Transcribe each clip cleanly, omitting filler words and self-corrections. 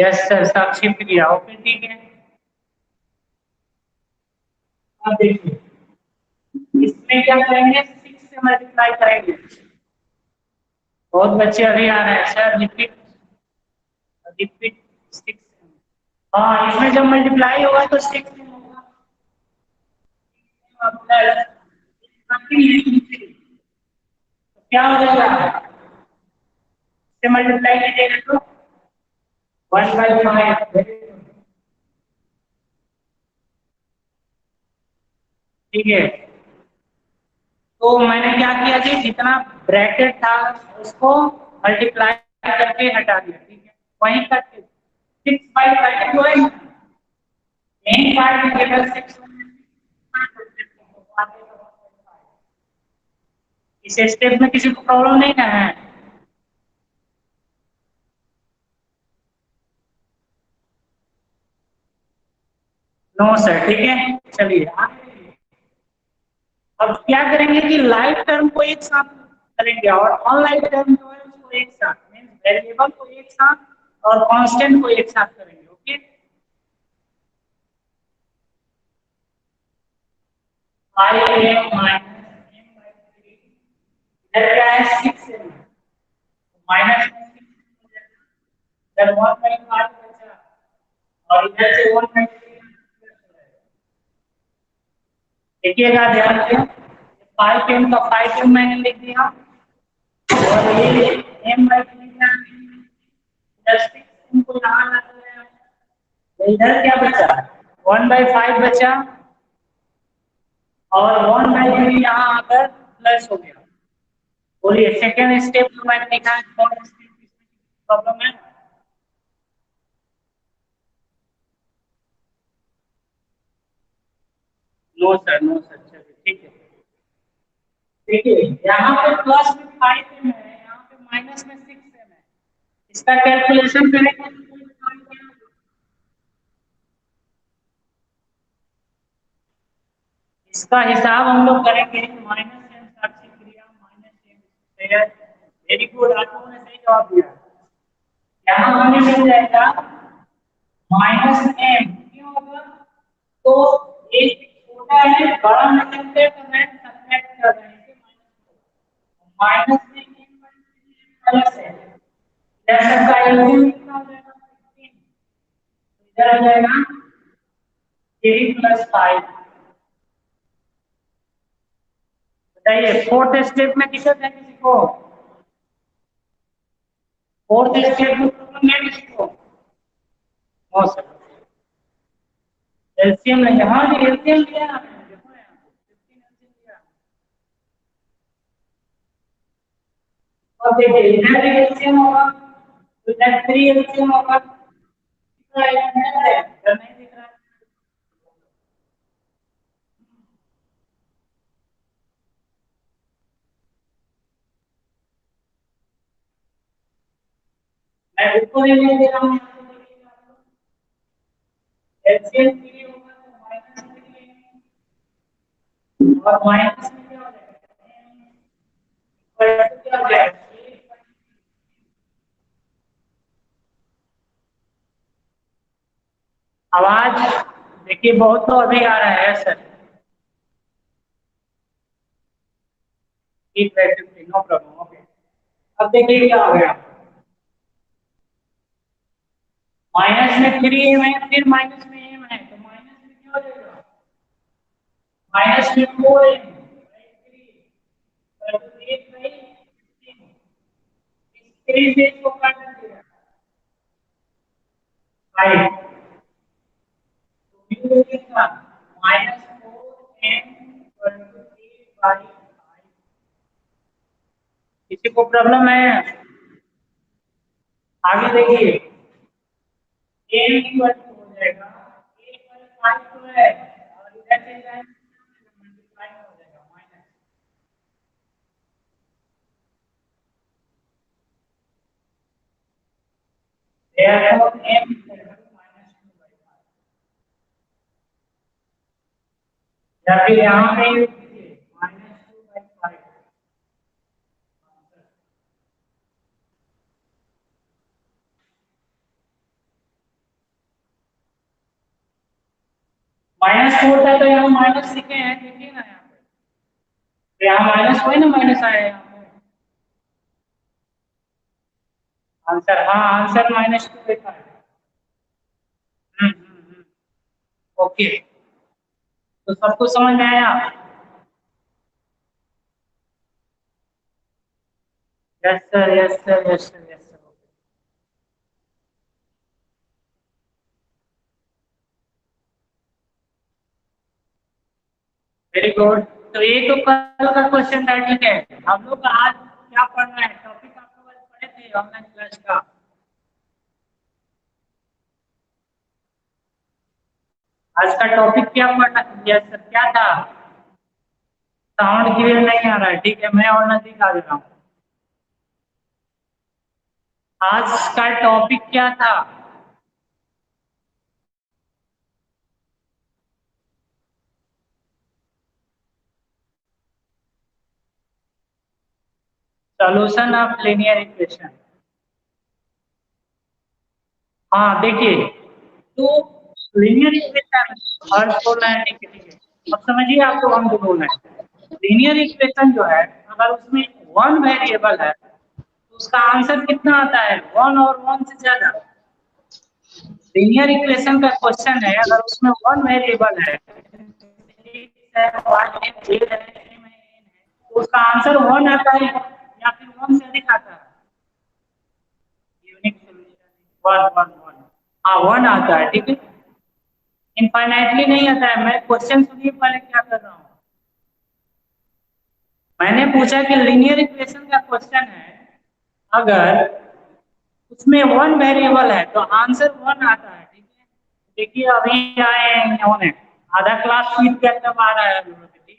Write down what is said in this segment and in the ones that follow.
Yes sir, Sakshi Priya. Okay ठीक है। अब देखिए इसमें क्या करेंगे, 6 से मल्टीप्लाई करेंगे। बहुत बच्चे अभी आ रहे हैं सर, रिपीट रिपीट 6। हाँ, इसमें जब मल्टीप्लाई होगा तो 6 होगा। तो क्या हो जाएगा, से मल्टीप्लाई कीजिएगा तो 1/5। ठीक है, तो मैंने क्या किया जी, जितना ब्रैकेट था उसको मल्टीप्लाई करके हटा दिया। ठीक है, वहीं तक 6/5 जो है मेन पार्ट में केवल 6। इस स्टेप में किसी को प्रॉब्लम नहीं ना है? नो सर, ठीक है। चलिए अब क्या करेंगे कि लाइव टर्म को एक साथ करेंगे और ऑनलाइन टर्म जो है उसको एक साथ, मींस वेरिएबल को एक साथ और कांस्टेंट को एक साथ करेंगे। Okay, 5m minus m by 3, इधर क्या है 6m, माइनस में 6 हो जाएगा, इधर 1/5 बचा और इधर से 1/3 देखिएगा ध्यान से। 5m का 5m मैंने लिख दिया और ये m बाई 3 का इधर 6 को यहाँ ला दिया, तो इधर क्या बचा, 1/5 बचा और 1/3 यहाँ आकर प्लस हो गया। बोलिए सेकेंड स्टेप जो मैंने लिखा है कौन स्टेप, प्रॉब्लम है? No sir, no sir. चलिए ठीक है, देखिए यहाँ पे प्लस में 5m है, यहाँ पे माइनस में 6m है। इसका कैलकुलेशन करेंगे तो कोई काम क्या होगा? इसका हिसाब हम लोग करेंगे माइनस एम साक्षी क्रिया minus m square. Very good, आप लोगों ने सही जवाब दिया। यहाँ हमें मिल जाएगा माइनस एम, क्यों होगा, तो एक छोटा है बड़ा में कंपेयर कर रहे हैं, सब्ट्रैक्ट कर रहे हैं, माइनस में एम प्लस है, इधर सबका एलसीएम कितना हो जाएगा 15, इधर आ जाएगा 3 + 5। बताइए फोर्थ स्टेप में दिक्कत है किसी को? फोर्थ स्टेप में प्रॉब्लम है किसी को? नो सर, एलसीएम नहीं है। हाँ जी, एलसीएम लिया है आपने, देखो यहाँ 15 एलसीएम लिया। और देखिए इधर भी एलसीएम होगा तो इधर 3 एलसीएम होगा, कितना इधर है, इधर नहीं दिख रहा है। मैं ऊपर ही ले दे रहा हूँ, यहाँ पे देखिए आप लोग एलसीएम 3 होगा तो माइनस 3 और माइनस में क्या हो जाएगा, पर क्या हो जाएगा, आवाज देखिए बहुत तो अभी आ रहा है सर। ठीक है, नो प्रॉब्लम। ओके, अब देखिए क्या हो गया, माइनस में 3m है, फिर माइनस में m है, तो माइनस में क्या हो जाएगा, माइनस में 4m, 3 से इसको काट दीजिएगा 5, तो ये कितना, -4m/8/5। किसी को प्रॉब्लम है? आगे देखिए m इक्वल टू हो जाएगा 8/5 तो है और इधर से जाएगा मल्टीप्लाई हो जाएगा minus, therefore m equal to -2/5। या फिर यहाँ पे -2/5। -4 था तो यहाँ माइनस लिखे हैं, देखिए ना यहाँ पे, तो यहाँ माइनस हुए ना, माइनस आया यहाँ पे आंसर। हाँ, आंसर -2 लिखा है। ओके, तो सबको समझ में आया? Yes sir, yes sir, yes sir, yes sir. Very good. तो ये तो कल का क्वेश्चन था, ठीक है। हम लोग का आज क्या पढ़ना है, टॉपिक आप लोग आज पढ़े थे ऑनलाइन क्लास का। आज का टॉपिक क्या पढ़ना, यस सर, क्या था? साउंड क्लियर नहीं आ रहा है, ठीक है, मैं और नजदीक आ रहा हूँ। आज का टॉपिक क्या था? Solution of linear equation. हाँ देखिए, तो लीनियर इक्वेशन और बोल रहे हैं, ठीक है। अब समझिए आपको हम जो बोल रहे हैं, लीनियर इक्वेशन जो है, अगर उसमें वन वेरिएबल है तो उसका आंसर कितना आता है? वन और वन से ज्यादा। लीनियर इक्वेशन का क्वेश्चन है, अगर उसमें वन वेरिएबल है, तो उसका आंसर वन आता है या फिर वन से अधिक आता है? Unique solution one one one, हाँ वन आता है, ठीक है। इनफाइनाइटली नहीं आता है। मैं क्वेश्चन सुनिए पहले क्या कर रहा हूँ। मैंने पूछा कि लीनियर इक्वेशन का क्वेश्चन है, अगर उसमें वन वेरिएबल है तो आंसर वन आता है, ठीक है। देखिए अभी आए हैं इन्होंने, आधा क्लास स्पीड के अंदर आ रहा है हम लोग, ठीक।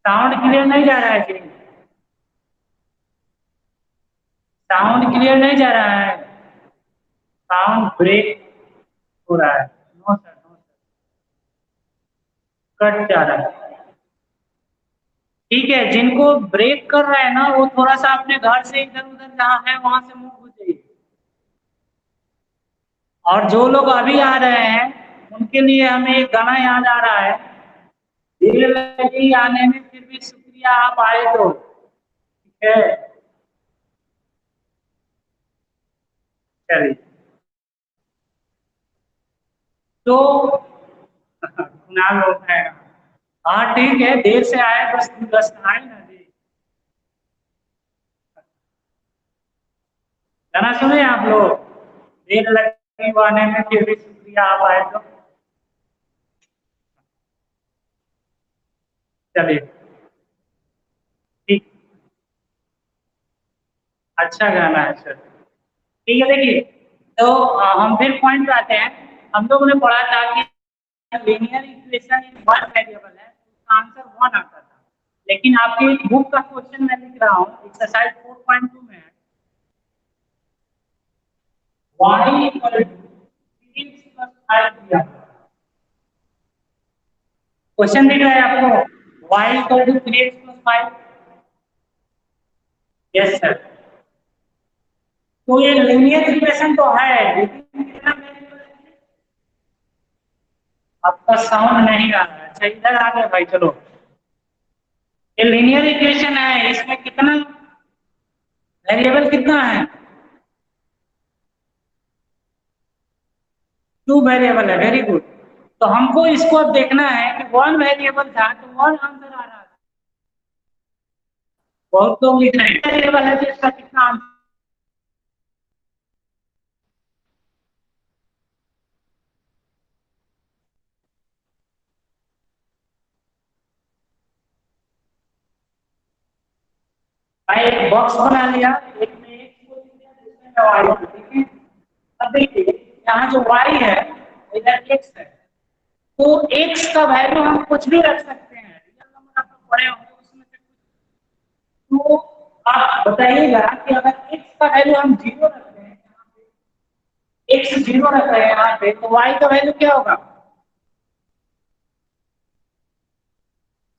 साउंड क्लियर नहीं जा रहा है जी? साउंड क्लियर नहीं जा रहा है? साउंड ब्रेक हो रहा है। No sir, no sir, cut जा रहा है। ठीक है, जिनको ब्रेक कर रहा है ना, वो थोड़ा सा अपने घर से इधर उधर जहाँ है वहां से मूव हो जाइए। और जो लोग अभी आ रहे हैं उनके लिए हमें एक गाना याद आ रहा है, देर लगी आने में फिर भी शुक्रिया आप आए तो, ठीक है। चलिए, तो कुणाल होता है। हाँ ठीक है, देर से आए, बस बस आए ना जी। गाना सुने आप लोग, देर लगी आने में फिर भी शुक्रिया आप आए तो। चलिए, ठीक, अच्छा गाना है सर। ठीक है, देखिए, तो हम फिर पॉइंट पे आते हैं। हम लोगों ने पढ़ा था कि linear equation in one variable है, उसका आंसर वन आता था। लेकिन आपके बुक का क्वेश्चन मैं लिख रहा हूँ, एक्सरसाइज 4.2 में है, y equal to 3x plus 5 दिया। क्वेश्चन दिख रहा है आपको, y equal to 3x plus 5। Yes sir. तो ये लीनियर इक्वेशन तो है, लेकिन कितना वेरिएबल है? आपका साउंड नहीं आ रहा है। अच्छा, इधर आ गए भाई, चलो। ये लीनियर इक्वेशन है, इसमें कितना वेरिएबल कितना है? टू वेरिएबल है, वेरी गुड। तो हमको इसको अब देखना है कि वन वेरिएबल था तो वन आंसर आ रहा है। बहुत लोग लिख रहे हैं वेरिएबल है तो इसका कितना आंसर। मैं एक बॉक्स बना लिया, एक में एक को लिख दिया, दूसरे में वाई को, ठीक है। अब देखिए, यहाँ जो वाई है इधर एक्स है, तो एक्स का वैल्यू हम कुछ भी रख सकते हैं, रियल नंबर आप लोग पढ़े होंगे उसमें से कुछ। तो आप बताइएगा कि अगर एक्स का वैल्यू हम जीरो रख रहे हैं, एक्स जीरो रख रहे हैं यहाँ पे, तो वाई का वैल्यू क्या होगा?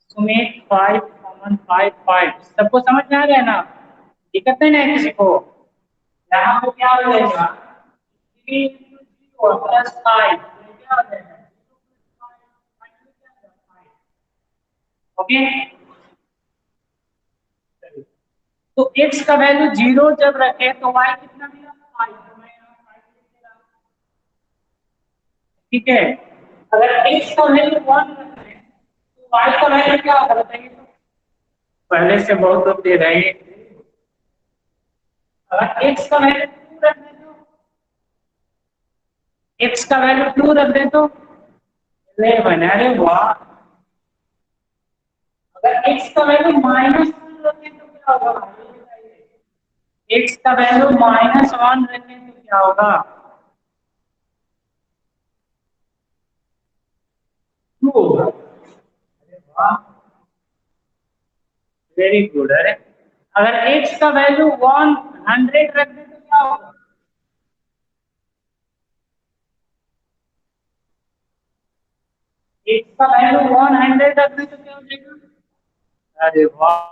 सुमित 5 कॉमन 5 सबको समझ में आ गया ना? दिक्कत नहीं है किसी को? यहाँ पे क्या हो जाएगा, 3 × 0 + 5 क्या हो जाएगा? ओके। तो x का वैल्यू 0 जब रखे तो y कितना मिला 5, तो मैं यहाँ 5 लिख रहा हूँ। ठीक है, अगर x का वैल्यू 1 रखे तो y का वैल्यू क्या होगा बताइए तो। पहले से बहुत होते रहे। अगर x का वैल्यू 2 रख दें तो x का वैल्यू 2 रख दें तो 11। अरे वाह। अगर x का वैल्यू -1 रखें तो क्या होगा, x का वैल्यू -1 रखें तो क्या होगा, 2 होगा। अरे वाह, वेरी गुड। अरे अगर x का वैल्यू 100 रख दें तो क्या होगा, x का वैल्यू 100 रख दें तो क्या हो जाएगा। अरे वाह।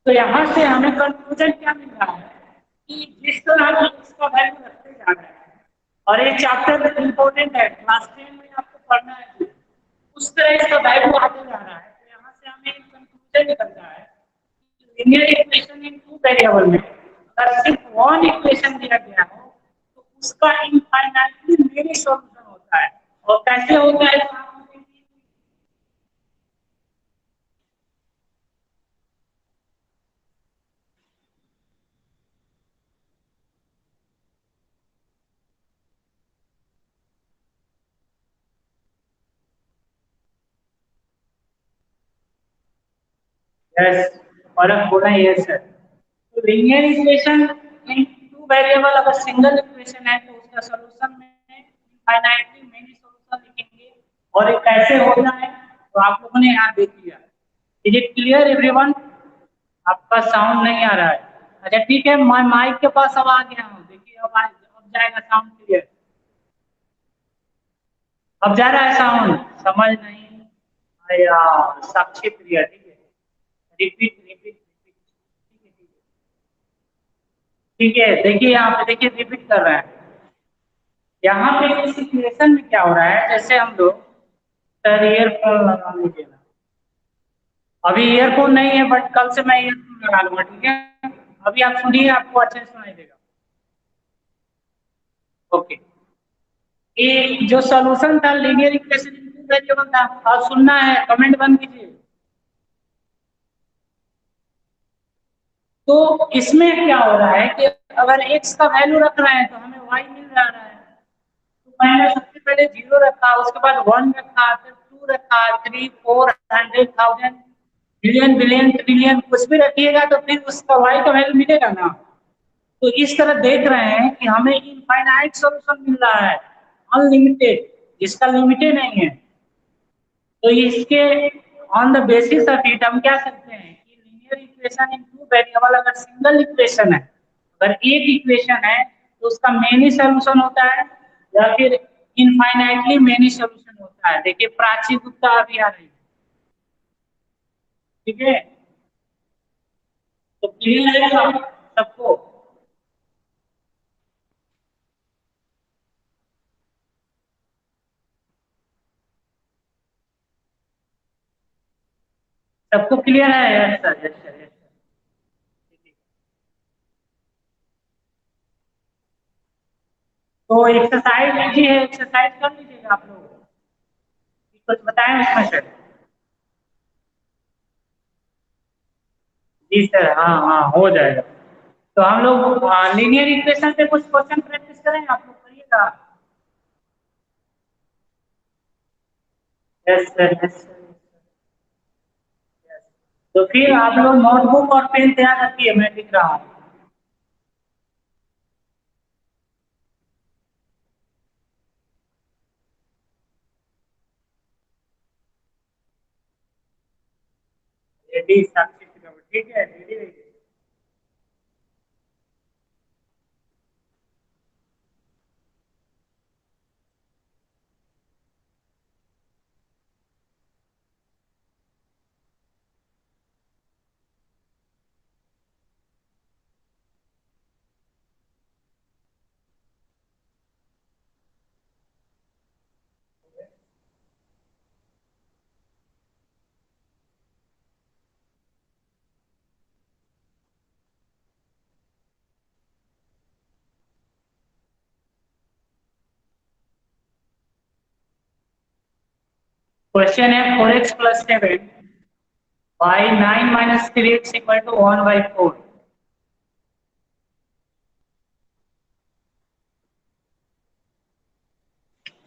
तो यहाँ से हमें कंक्लूजन क्या मिल रहा है कि जिस तरह हम इसका वैल्यू रखते जा रहे हैं, और ये चैप्टर इंपॉर्टेंट है, क्लास 10 में आपको पढ़ना है, उस तरह इसका वैल्यू आते जा रहा है। तो यहाँ से हमें एक कंक्लूजन निकलता है कि linear equation in two variable में अगर सिर्फ वन इक्वेशन दिया गया हो तो उसका इनफाइनाइटली मेनी सॉल्यूशन होता है। और कैसे होता है, यस, और अब बोला यस सर। तो linear equation in two variable अगर सिंगल इक्वेशन है तो उसका सॉल्यूशन में इनफाइनाइटली मेनी सॉल्यूशन लिखेंगे। और ये कैसे होता है तो आप लोगों ने यहाँ देख लिया। Is it clear everyone? आपका साउंड नहीं आ रहा है। अच्छा ठीक है, मैं माइक के पास अब आ गया हूँ, देखिए अब जाएगा साउंड क्लियर। अब जा रहा है साउंड, समझ नहीं आया। साक्षी प्रिया, ठीक है, रिपीट रिपीट रिपीट। ठीक है, देखिए यहाँ पे देखिए रिपीट कर रहे हैं। यहाँ पे इस सिचुएशन में क्या हो रहा है, जैसे हम लोग सर ईयरफोन लगा लीजिए ना। अभी ईयरफोन नहीं है बट कल से मैं ईयरफोन लगा लूंगा, ठीक है। अभी आप सुनिए, आपको अच्छे से सुनाई देगा। ओके। ये जो सॉल्यूशन था linear equation in two variable था, और सुनना है कमेंट बंद कीजिए। तो इसमें क्या हो रहा है कि अगर x का वैल्यू रख रहे हैं तो हमें y मिल जा रहा है। तो मैंने सबसे पहले 0 रखा, उसके बाद 1 रखा, फिर 2 रखा, 3 4 100 1000 बिलियन बिलियन ट्रिलियन कुछ भी रखिएगा तो फिर उसका y का वैल्यू मिलेगा ना। तो इस तरह देख रहे हैं कि हमें इनफाइनाइट सॉल्यूशन मिल रहा है, अनलिमिटेड, जिसका लिमिटेड नहीं है। तो इसके on the basis of it हम क्या सकते हैं कि linear equation in two variable अगर सिंगल इक्वेशन है, अगर एक इक्वेशन है तो उसका मेनी सॉल्यूशन होता है या फिर इनफाइनाइटली मेनी सॉल्यूशन होता है। देखिए प्राची गुप्ता अभी आ रही है, ठीक है। तो क्लियर है सबको? सबको क्लियर है? Yes sir, yes sir, yes sir. तो एक्सरसाइज लीजिए, एक्सरसाइज कर लीजिएगा आप लोग, कुछ बताएं उसमें से। जी सर, हाँ हाँ हो जाएगा। तो हम लोग लीनियर इक्वेशन पे कुछ क्वेश्चन प्रैक्टिस करें, आप लोग करिएगा। Yes sir, yes sir. तो फिर आप लोग नोटबुक और पेन तैयार रखिए, मैं लिख रहा हूँ। रेडी साक्षी, ठीक है, रेडी रहिए। क्वेश्चन है 4x plus 7 by 9 minus 3x equal to 1/4।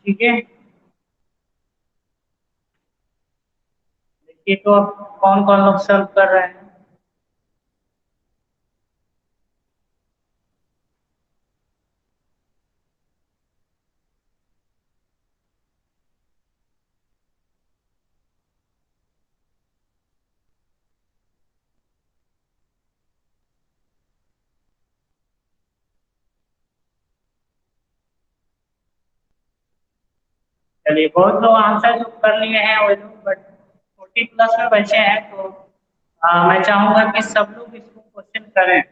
ठीक है, देखिए तो अब कौन कौन लोग सॉल्व कर रहे हैं। चलिए बहुत लोग आंसर जो कर लिए हैं वो लोग, बट 40 प्लस में बचे हैं, तो मैं चाहूंगा कि सब लोग इसको क्वेश्चन करें।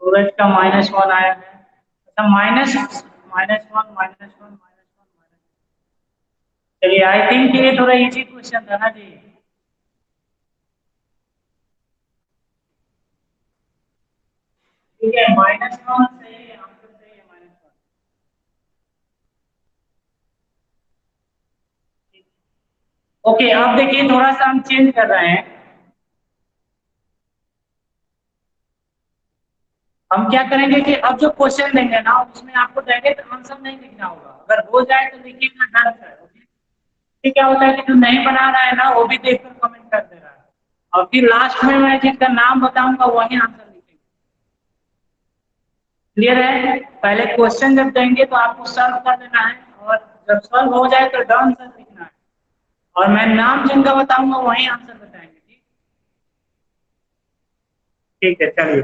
सूरज का -1 आया है, अच्छा -1 चलिए आई थिंक ये थोड़ा इजी क्वेश्चन था ना जी। ठीक है, -1 सही है, आंसर सही है -1। ओके, अब देखिए थोड़ा सा हम चेंज कर रहे हैं। हम क्या करेंगे कि अब जो क्वेश्चन देंगे ना उसमें आपको डायरेक्ट आंसर नहीं लिखना होगा, अगर हो जाए तो लिखिएगा डन सर। ओके, ठीक, क्या होता है कि जो नहीं बना रहा है ना वो भी देखकर कमेंट कर दे रहा है, और फिर लास्ट में मैं जिसका नाम बताऊंगा वही आंसर लिखेंगे। क्लियर है, पहले क्वेश्चन जब देंगे तो आपको सॉल्व कर देना है, और जब सॉल्व हो जाए तो डन सर लिखना है, और मैं नाम जिनका बताऊंगा वही आंसर बताएंगे। ठीक, ठीक है, चलिए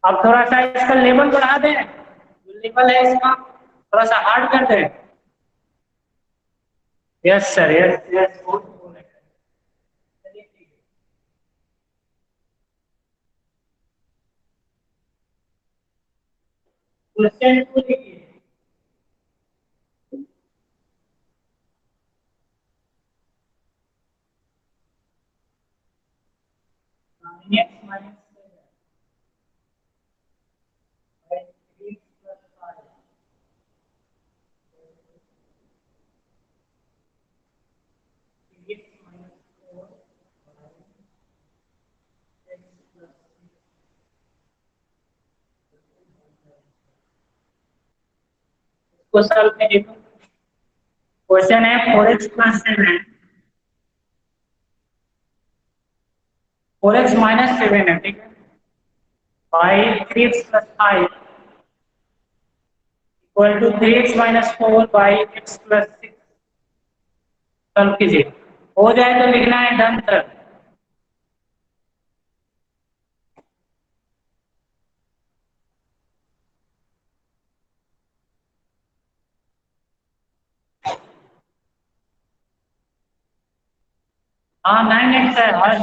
अब थोड़ा सा इसका लेवल बढ़ा दें, जो लेवल है इसका थोड़ा सा हार्ड कर दें। यस सर, यस यस, चलिए ठीक है। क्वेश्चन 2 देखिए। x माइनस को सॉल्व करिए। क्वेश्चन है 4x प्लस 7, 4x -7 है, ठीक है, by 3x plus 5 equal to 3x minus 4 by x plus 6। Solve कीजिए, हो जाए तो लिखना है डन सर। हाँ 9x है हर्ष,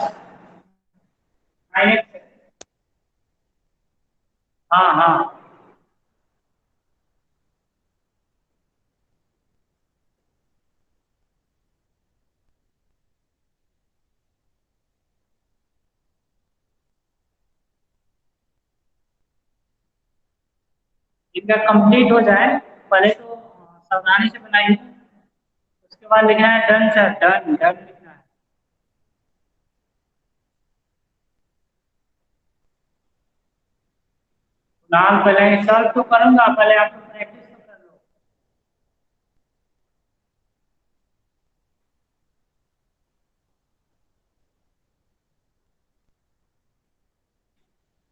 9x है। हाँ हाँ, इनका कंप्लीट हो जाए पहले तो सावधानी से बनाइए, उसके बाद लिखना है डन सर, डन डन लिखना है। नाम पहले सॉल्व तो करूंगा, पहले आप प्रैक्टिस तो कर लो।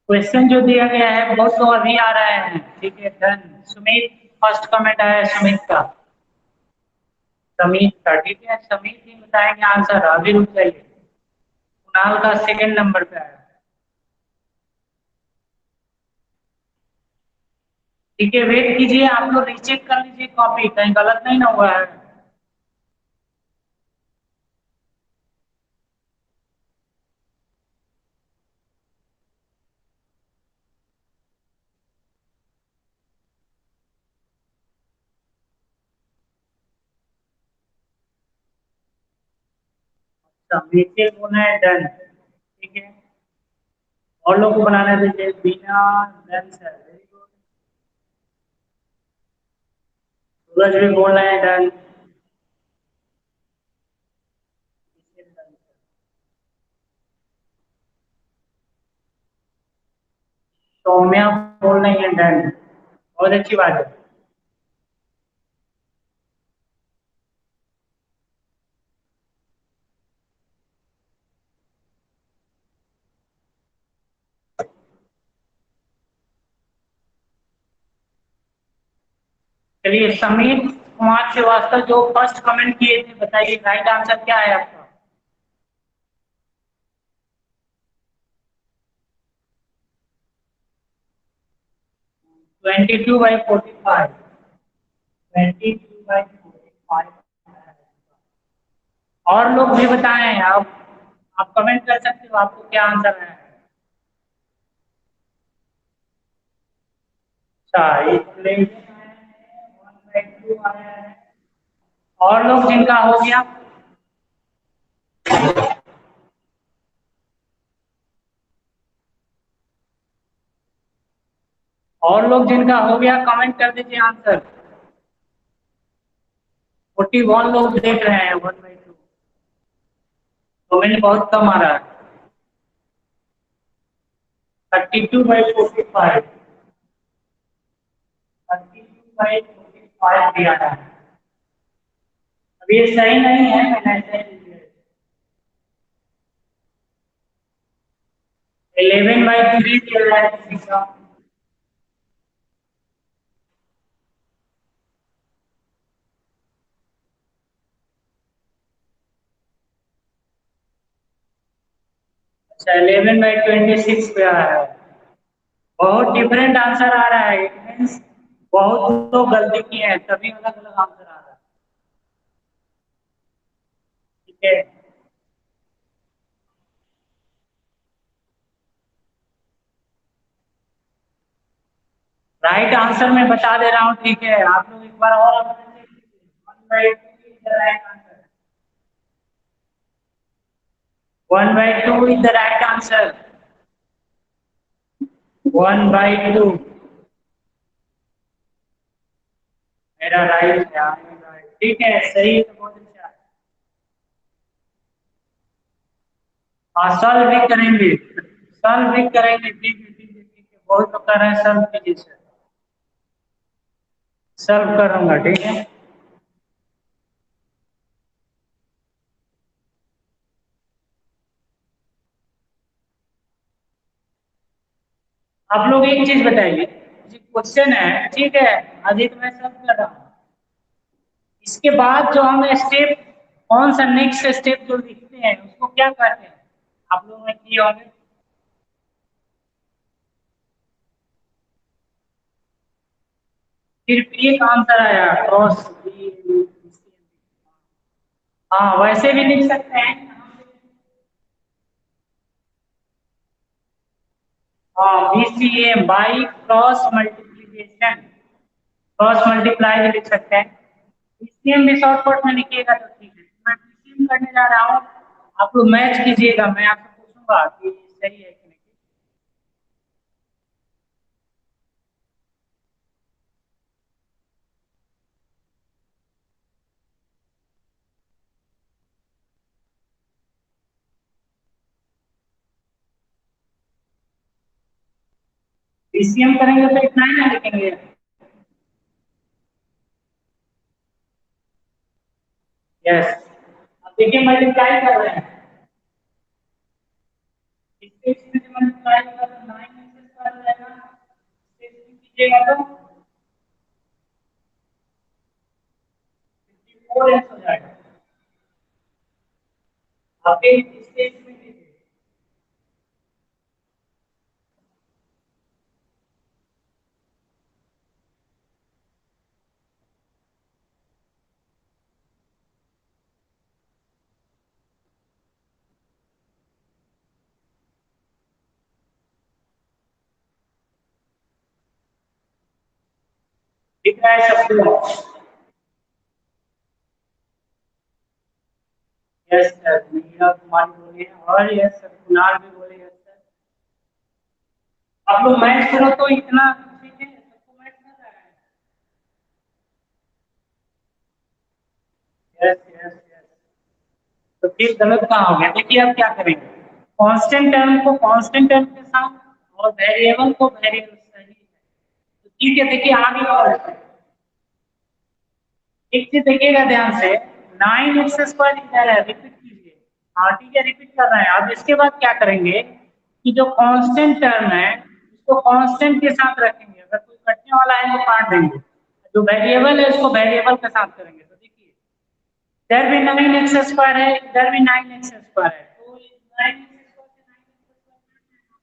क्वेश्चन जो दिया गया है बहुत तो अभी आ रहे हैं, ठीक है डन। सुमित, फर्स्ट कमेंट आया है सुमित का, समीत का, ठीक है, समीत ही बताएंगे आंसर, अभी रुक जाइए। कुणाल का सेकंड नंबर पे आया है। ठीक है, वेट कीजिए, आप लोग रीचेक कर लीजिए कॉपी, कहीं गलत नहीं ना हुआ है। नीचे बोलना है डन, ठीक है। और लोग को बनाने दीजिए बिना डन सर, वेरी गुड। सूरज भी बोल रहे हैं डन। सौम्या बोल रही है डन, बहुत अच्छी बात है। चलिए समीर कुमार श्रीवास्तव जो फर्स्ट कमेंट किए थे, बताइए राइट आंसर क्या है आपका? 22/45, 22/45। और लोग भी बताएं, आप कमेंट कर सकते हो आपको क्या आंसर है। अच्छा, इसलिए 1/2 आया है। और लोग जिनका हो गया, और लोग जिनका हो गया कमेंट कर दीजिए आंसर। 41 लोग देख रहे हैं 1/2, कमेंट बहुत कम आ रहा है। 32/45, 32/45 दिया है। अब ये सही नहीं है, मैंने ऐसे 11/3 दिया है किसी का। अच्छा, 11/26 पे आया है। बहुत डिफरेंट आंसर आ रहा है, इट मीन्स बहुत लोग गलती किए हैं तभी अलग अलग आंसर आ रहा है, ठीक है। राइट आंसर मैं बता दे रहा हूँ, ठीक है। आप लोग एक बार और अपने check कीजिए। 1/2 is the right answer. 1/2 is the right answer. 1/2 मेरा राइट है, ठीक है, सही है, बहुत अच्छा है। हाँ, सॉल्व भी करेंगे, सॉल्व भी करेंगे, ठीक है ठीक है ठीक है। बहुत लोग कर रहे हैं, सॉल्व कीजिए सर। सॉल्व करूंगा, ठीक है। आप लोग एक चीज बताइए, क्वेश्चन है, ठीक है, अभी तो मैं सब कर रहा हूँ। इसके बाद जो हम स्टेप, कौन सा नेक्स्ट स्टेप जो लिखते हैं उसको क्या कहते हैं? आप लोगों ने किए होंगे। सिर्फ एक आंसर आया, क्रॉस। हाँ, वैसे भी लिख सकते हैं। हाँ, BCM by cross multiplication, cross multiply भी लिख सकते हैं। BCM भी शॉर्टकट में लिखिएगा तो ठीक है। मैं BCM करने जा रहा हूँ, आप लोग मैच कीजिएगा, मैं आपसे पूछूंगा कि सही है कि नहीं। BCM करेंगे तो इतना ही ना लिखेंगे। यस, अब देखिए मल्टीप्लाई कर रहे हैं, इससे इसमें से मल्टीप्लाई होगा तो 9 में से कर जाएगा, इससे इसमें कीजिएगा तो 54 हो जाएगा। अब फिर इससे इसमें कीजिए, दिख रहा है सबको? Yes sir. मीना कुमारी बोले और यस सर, कुणाल भी बोले यस सर। आप लोग मैच करो तो इतना ठीक है, सबको मैच कर रहा है। Yes yes yes. तो फिर गलत कहाँ हो गया? देखिए अब क्या करेंगे, कांस्टेंट टर्म को कांस्टेंट टर्म के साथ और वेरिएबल को वेरिएबल सही है। तो ठीक है, देखिए आगे और एक चीज देखिएगा ध्यान से, 9x² इधर है, रिपीट कीजिए। हाँ ठीक है, रिपीट कर रहे हैं। अब इसके बाद क्या करेंगे कि जो कांस्टेंट टर्म है उसको कांस्टेंट के साथ रखेंगे, अगर कोई कटने वाला है तो काट देंगे, जो वेरिएबल है उसको वेरिएबल के साथ करेंगे। तो देखिए इधर भी 9x² है, इधर भी 9x² है, तो 9x² से 9x²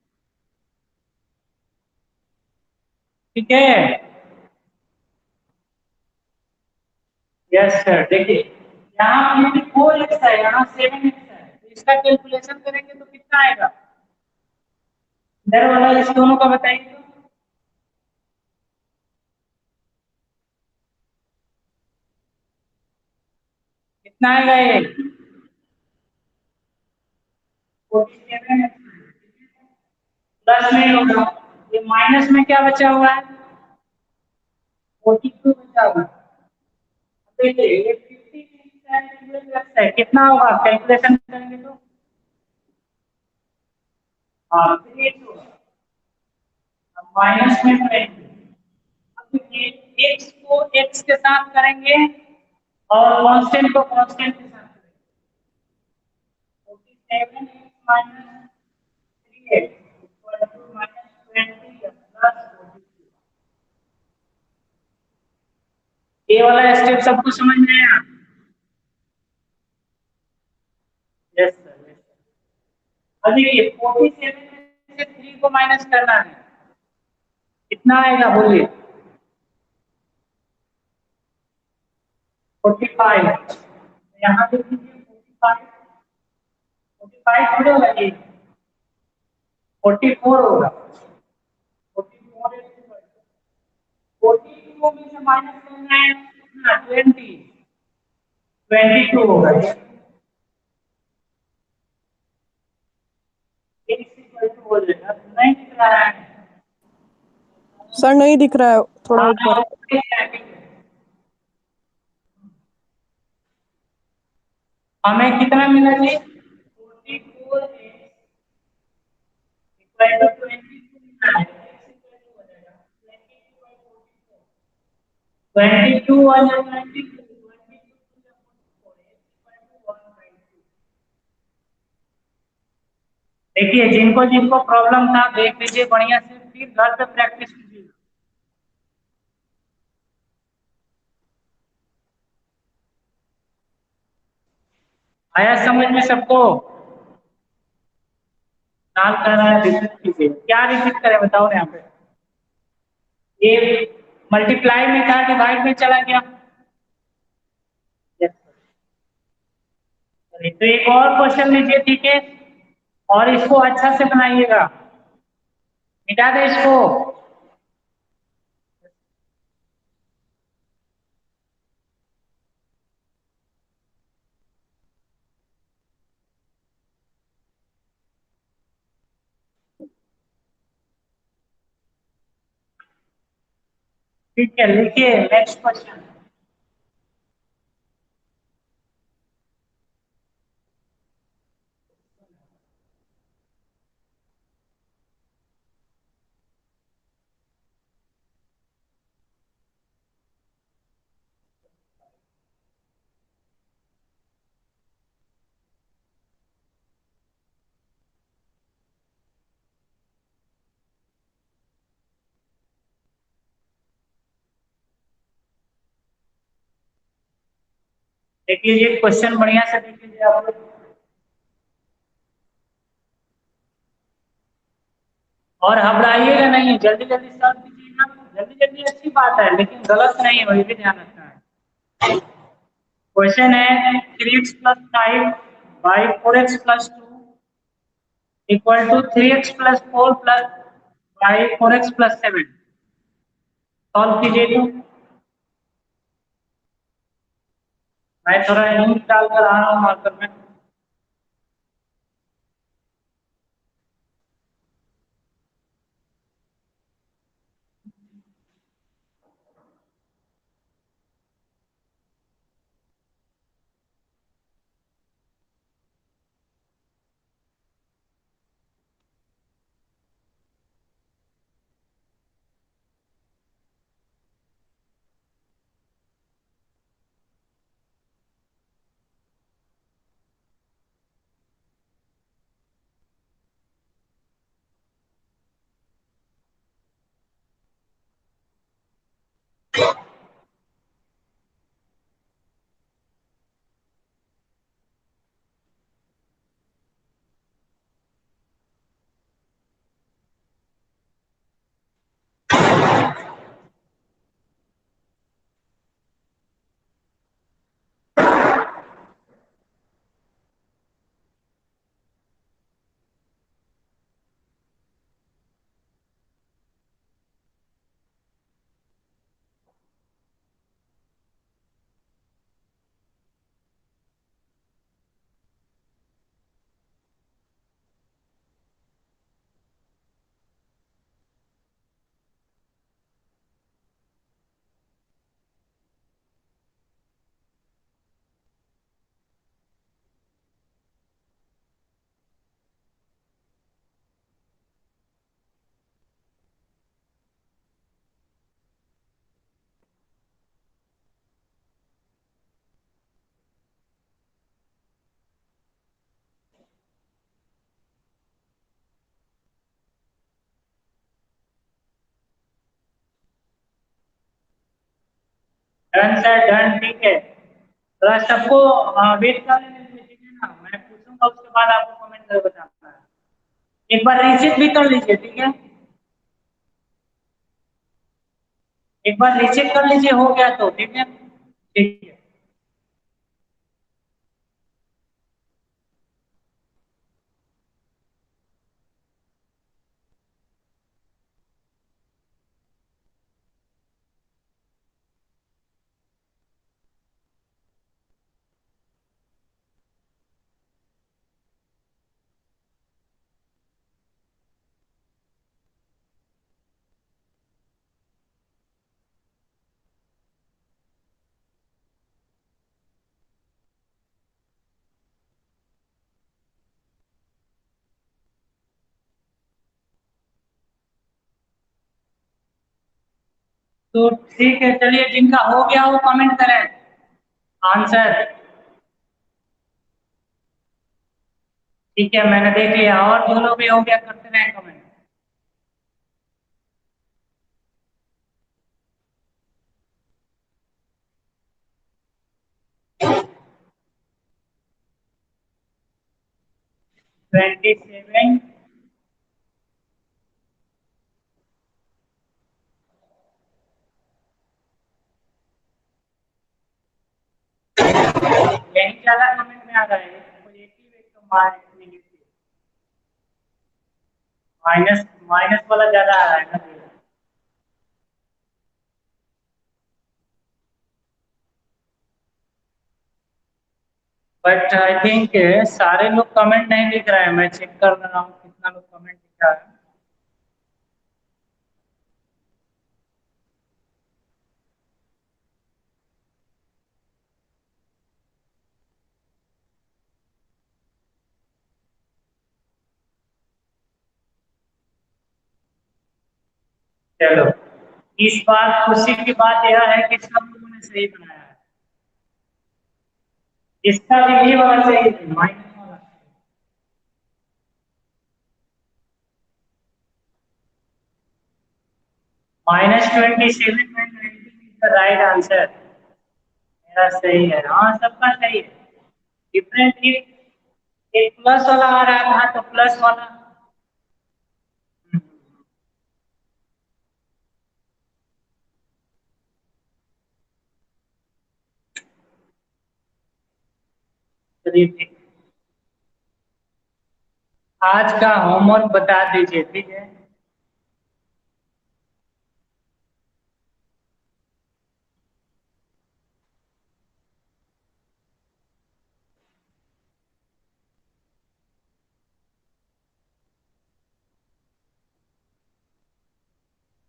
ठीक है। यस सर, देखिए यहाँ 4x है, यहाँ 7x है, तो इसका कैलकुलेशन करेंगे तो कितना आएगा? इधर वाला इस दोनों का बताइए तो। कितना आएगा ये? 47 प्लस में होगा, ये माइनस में क्या बचा हुआ है? 42 बचा हुआ है। देखिए ये 56 है, कितना होगा कैलकुलेशन करेंगे तो? हाँ 3 होगा, माइनस में करेंगे। अब देखिए x को x के साथ करेंगे और कांस्टेंट को कांस्टेंट के साथ करेंगे। 47x minus 3x equal to minus 20 plus 42। ये वाला स्टेप सबको समझ में आया? Yes sir yes sir. अब देखिए 47 से 3 को माइनस करना है, कितना आएगा बोलिए? 45। यहाँ पे कीजिए 45, 45 थोड़ा होगा ये, 44 होगा। 44 42 में से माइनस करना है कितना? 22 होगा ये। x इक्वल टू हो जाएगा, नहीं दिख रहा है? सर नहीं दिख रहा है, थोड़ा हाँ ऊपर। ठीक है, ठीक है। हमें कितना मिला जी? 44 इक्वल टू 22 मिला है, x इक्वल टू हो जाएगा 22 और 22 देखिए जिनको जिनको प्रॉब्लम था देख लीजिए बढ़िया से, फिर घर पे प्रैक्टिस कीजिए। आया समझ में सबको? नाल कर रहा है, रिपीट कीजिए। क्या रिपीट करें बताओ ना यहाँ पे? ये मल्टीप्लाई में था, डिवाइड में चला गया। Yes, तो एक और क्वेश्चन लीजिए, ठीक है, और इसको अच्छा से बनाइएगा, मिटा दे इसको। ठीक है, लिखिए नेक्स्ट क्वेश्चन। देखिए ये क्वेश्चन बढ़िया से देख लीजिए आप लोग, और घबराइएगा नहीं, जल्दी जल्दी सॉल्व कीजिएगा। जल्दी जल्दी अच्छी बात है, लेकिन गलत नहीं है, ये भी ध्यान रखना है। क्वेश्चन है 3x plus 5 by 4x plus 2 equal to 3x plus 4 plus by 4x plus 7। Solve कीजिए तो। मैं थोड़ा इंक डालकर आ रहा हूँ मार्कर में। डन सर डन, ठीक है। थोड़ा सबको वेट कर लेने दीजिए, ठीक है ना, मैं पूछूंगा उसके बाद आपको कमेंट कर बताना है। एक बार रीचेक भी कर लीजिए, ठीक है। एक बार रीचेक कर लीजिए, हो गया तो ठीक है। ठीक है। तो ठीक है, चलिए जिनका हो गया वो कमेंट करें आंसर। ठीक है, मैंने देख लिया, और जो लोग भी हो गया करते रहे कमेंट। Twenty seven. यही ज्यादा कमेंट में आ रहा है, पॉजिटिव एक तो नेगेटिव। माइनस माइनस वाला ज्यादा आ रहा है ना। बट आई थिंक सारे लोग कमेंट नहीं लिख रहे हैं, मैं चेक कर रहा हूँ कितना लोग कमेंट लिख रहा है। चलो, इस बार खुशी की बात यह है कि सब लोगों ने सही बनाया है। इसका भी ये वाला सही है, माइनस वाला। -27.19 इज द राइट आंसर। मेरा सही है, हाँ सबका सही है। डिफरेंट एक प्लस वाला आ रहा था तो प्लस वाला। चलिए ठीक। आज का होमवर्क बता दीजिए, ठीक है।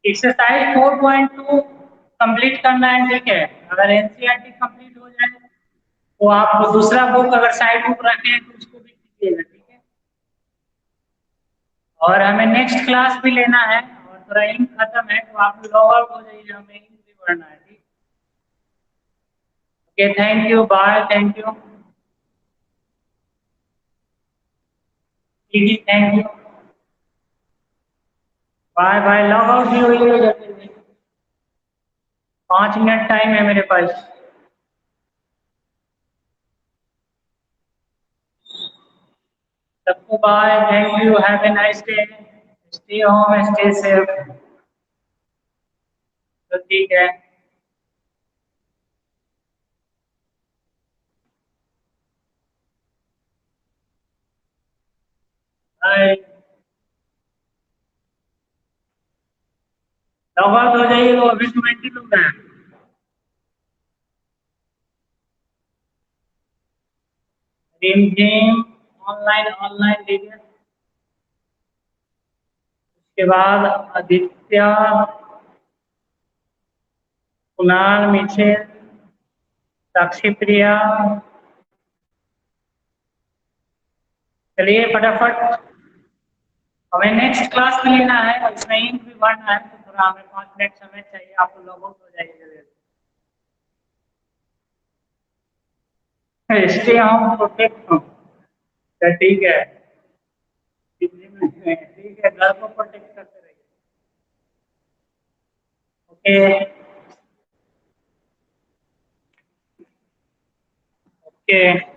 एक्सरसाइज 4.2 कंप्लीट करना है, ठीक है। अगर एनसीईआरटी कंप्लीट हो जाए तो आप दूसरा बुक अगर साइड बुक रखे हैं तो उसको भी कीजिएगा, ठीक है। और हमें नेक्स्ट क्लास भी लेना है, और थोड़ा इंक खत्म है तो आप लॉग आउट हो जाइए, हमें इंक भी भरना है, ठीक। Okay, thank you, bye, thank you. जी thank you, bye bye. Log out भी हो जल्दी। 5 मिनट टाइम है मेरे पास। सबको bye, thank you, have a nice day, stay home, stay safe. तो ठीक है, बाय। लॉग आउट हो जाइए, तो अभी 20 लोग हैं। रिम झिम ऑनलाइन ऑनलाइन लीजिए। उसके बाद आदित्य, कुणाल, मिचेल, साक्षी प्रिया। चलिए फटाफट, हमें नेक्स्ट क्लास में लेना है और इसमें इंक भी भरना है, तो थोड़ा हमें 5 मिनट समय चाहिए, आप लॉग आउट हो जाइए। Stay home, protect home. तो ठीक है, ठीक है, घर को प्रोटेक्ट करते रहिए। ओके। ओके